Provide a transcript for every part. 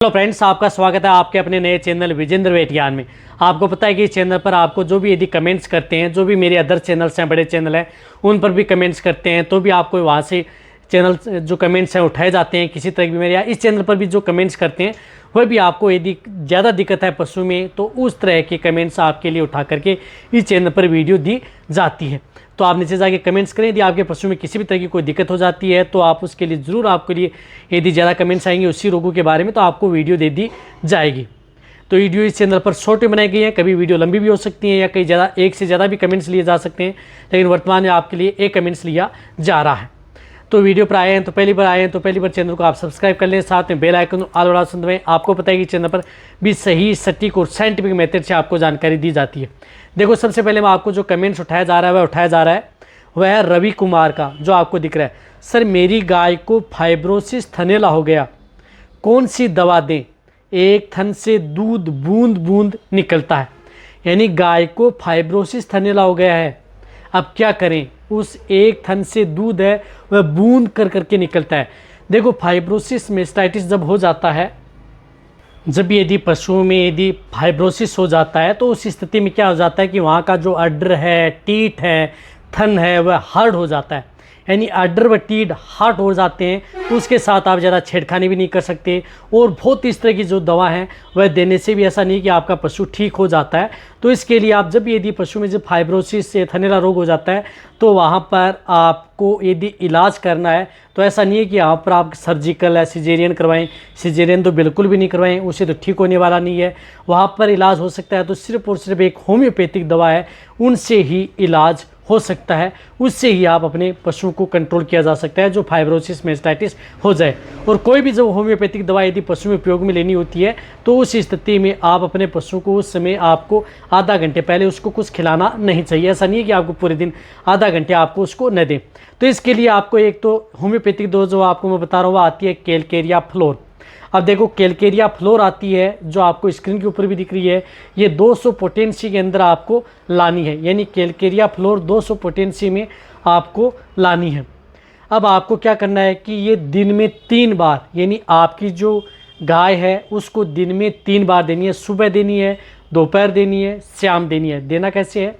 Hello friends, आपका स्वागत है आपके अपने नए चैनल विजेंद्र वेटियान में। आपको पता है कि इस चैनल पर आपको जो भी यदि कमेंट्स करते हैं, जो भी मेरे अदर चैनल्स हैं, बड़े चैनल हैं, उन पर भी कमेंट्स करते हैं तो भी आपको वहाँ से चैनल जो कमेंट्स हैं उठाए जाते हैं। किसी तरह की मेरे या इस चैनल पर भी जो कमेंट्स करते हैं वह भी आपको यदि ज़्यादा दिक्कत है पशु में तो उस तरह के कमेंट्स आपके लिए उठा करके इस चैनल पर वीडियो दी जाती है। तो आप नीचे जाके कमेंट्स करें। यदि आपके पशु में किसी भी तरह की कोई दिक्कत हो जाती है तो आप उसके लिए ज़रूर आपके लिए यदि ज़्यादा कमेंट्स आएंगे उसी रोगों के बारे में तो आपको वीडियो दे दी जाएगी। तो वीडियो इस चैनल पर शॉर्ट में बनाई गई है, कभी वीडियो लंबी भी हो सकती है या कई ज़्यादा एक से ज़्यादा भी कमेंट्स लिए जा सकते हैं, लेकिन वर्तमान में आपके लिए एक कमेंट्स लिया जा रहा है। तो वीडियो पर आए हैं तो पहली बार चैनल को आप सब्सक्राइब कर लें, साथ में बेल आइकन ऑल बड़ा सुन दबाएं। आपको पता है कि चैनल पर भी सही सटीक और साइंटिफिक मेथड से आपको जानकारी दी जाती है। देखो, सबसे पहले मैं आपको जो कमेंट्स उठाया जा रहा है वह है रवि कुमार का, जो आपको दिख रहा है। सर, मेरी गाय को फाइब्रोसिस थनैला हो गया, कौन सी दवा दें? एक थन से दूध बूंद बूंद निकलता है। यानी गाय को फाइब्रोसिस थनैला हो गया है, अब क्या करें? उस एक थन से दूध है वह बूंद कर करके निकलता है। देखो, फाइब्रोसिस मेस्टाइटिस जब हो जाता है, जब यदि पशुओं में यदि फाइब्रोसिस हो जाता है तो उस स्थिति में क्या हो जाता है कि वहाँ का जो अड्र है, टीथ है, थन है, वह हार्ड हो जाता है। यानी अड्र व टीथ हार्ड हो जाते हैं, उसके साथ आप ज़्यादा छेड़खानी भी नहीं कर सकते। और बहुत इस तरह की जो दवा है वह देने से भी ऐसा नहीं कि आपका पशु ठीक हो जाता है। तो इसके लिए आप जब यदि पशु में जब फाइब्रोसिस से थनैला रोग हो जाता है तो वहाँ पर आपको यदि इलाज करना है तो ऐसा नहीं है कि यहाँ पर आप सर्जिकल या सिजेरियन करवाएं। सिजेरियन तो बिल्कुल भी नहीं करवाएं, उससे तो ठीक होने वाला नहीं है। वहाँ पर इलाज हो सकता है तो सिर्फ और सिर्फ एक होम्योपैथिक दवा है, उनसे ही इलाज हो सकता है। उससे ही आप अपने पशुओं को कंट्रोल किया जा सकता है जो फाइब्रोसिस मेस्टाइटिस हो जाए। और कोई भी जो होम्योपैथिक दवा यदि पशु में उपयोग में लेनी होती है तो उस स्थिति में आप अपने पशु को उस समय आपको आधा घंटे पहले उसको कुछ खिलाना नहीं चाहिए। ऐसा नहीं है कि आपको पूरे दिन आधा घंटे आपको उसको न दें। तो इसके लिए आपको एक तो होम्योपैथिक दवा जो आपको मैं बता रहा हूँ वह आती है कैलकेरिया फ्लोर। अब देखो, कैलकेरिया फ्लोर आती है जो आपको स्क्रीन के ऊपर भी दिख रही है, ये 200 पोटेंसी के अंदर आपको लानी है। यानी कैलकेरिया फ्लोर 200 पोटेंसी में आपको लानी है। अब आपको क्या करना है कि ये दिन में 3 बार, यानी आपकी जो गाय है उसको दिन में 3 बार देनी है। सुबह देनी है, दोपहर देनी है, शाम देनी है। देना कैसे है?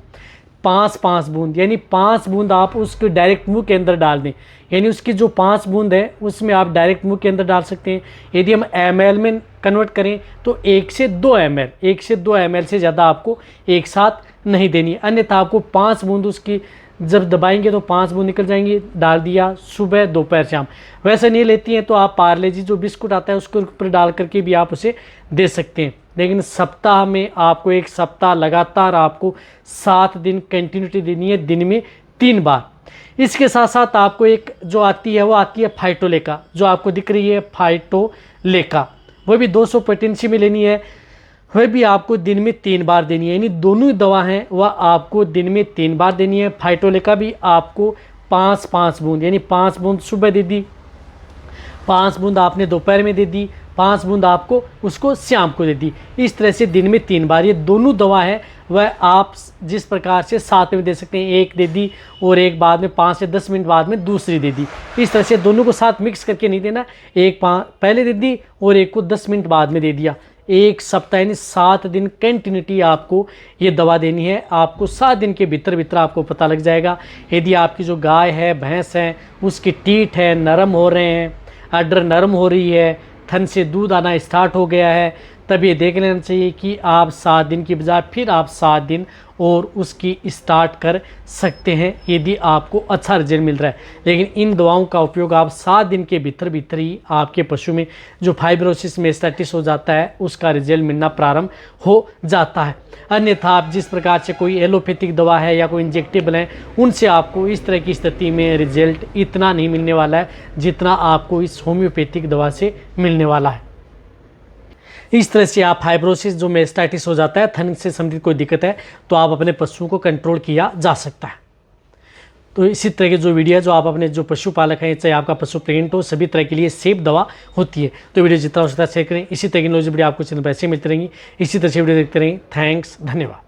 5-5 बूंद, यानी 5 बूंद आप उसके डायरेक्ट मुंह के अंदर डाल दें। यानी उसकी जो 5 बूंद है उसमें आप डायरेक्ट मुंह के अंदर डाल सकते हैं। यदि हम ml में कन्वर्ट करें तो 1 से 2 ml से ज़्यादा आपको एक साथ नहीं देनी है। अन्यथा आपको 5 बूंद उसकी जब दबाएंगे तो 5 बूंद निकल जाएंगी। डाल दिया सुबह, दोपहर, शाम। वैसे नहीं लेती हैं तो आप पार्ले जी जो बिस्कुट आता है उसके ऊपर डाल करके भी आप उसे दे सकते हैं। लेकिन सप्ताह में आपको 1 सप्ताह लगातार आपको 7 दिन कंटिन्यूटी देनी है, दिन में 3 बार। इसके साथ साथ आपको एक जो आती है वो आती है फाइटोलेका, जो आपको दिख रही है फाइटोलेका, वो भी 200 पोटेंसी में लेनी है। वह भी आपको दिन में 3 बार देनी है। यानी दोनों दवा हैं वह आपको दिन में 3 बार देनी है। फाइटोलेका भी आपको 5-5 बूंद, यानी 5 बूंद सुबह दे दी, 5 बूंद आपने दोपहर में दे दी, 5 बूंद आपको उसको शाम को दे दी। इस तरह से दिन में 3 बार ये दोनों दवा है वह आप जिस प्रकार से साथ में दे सकते हैं। एक दे दी और एक बाद में 5 से 10 मिनट बाद में दूसरी दे दी। इस तरह से दोनों को साथ मिक्स करके नहीं देना। एक पहले दे दी और एक को 10 मिनट बाद में दे दिया। 1 सप्ताह यानी 7 दिन कंटिन्यूटी आपको ये दवा देनी है। आपको 7 दिन के भीतर आपको पता लग जाएगा यदि आपकी जो गाय है, भैंस है, उसकी टीथ है नरम हो रहे हैं, अड्र नरम हो रही है, थन से दूध आना स्टार्ट हो गया है, तब ये देख लेना चाहिए कि आप 7 दिन की बजाय फिर आप 7 दिन और उसकी स्टार्ट कर सकते हैं यदि आपको अच्छा रिजल्ट मिल रहा है। लेकिन इन दवाओं का उपयोग आप 7 दिन के भीतर ही आपके पशु में जो फाइब्रोसिस मेस्टाइटिस हो जाता है उसका रिजल्ट मिलना प्रारंभ हो जाता है। अन्यथा आप जिस प्रकार से कोई एलोपैथिक दवा है या कोई इंजेक्टेबल है उनसे आपको इस तरह की स्थिति में रिजल्ट इतना नहीं मिलने वाला है जितना आपको इस होम्योपैथिक दवा से मिलने वाला है। इस तरह से आप फाइब्रोसिस जो मेस्टाइटिस हो जाता है, थन से संबंधित कोई दिक्कत है तो आप अपने पशुओं को कंट्रोल किया जा सकता है। तो इसी तरह के जो वीडियो है जो आप अपने जो पशुपालक हैं, चाहे आपका पशु प्रेग्नेंट हो, सभी तरह के लिए सेफ दवा होती है। तो वीडियो जितना हो सकता है शेयर करें। इसी तरह की नॉलेज वीडियो आपको चैनल पर ऐसे मिलती रहेंगी। इसी तरह से वीडियो देखते रहें। थैंक्स, धन्यवाद।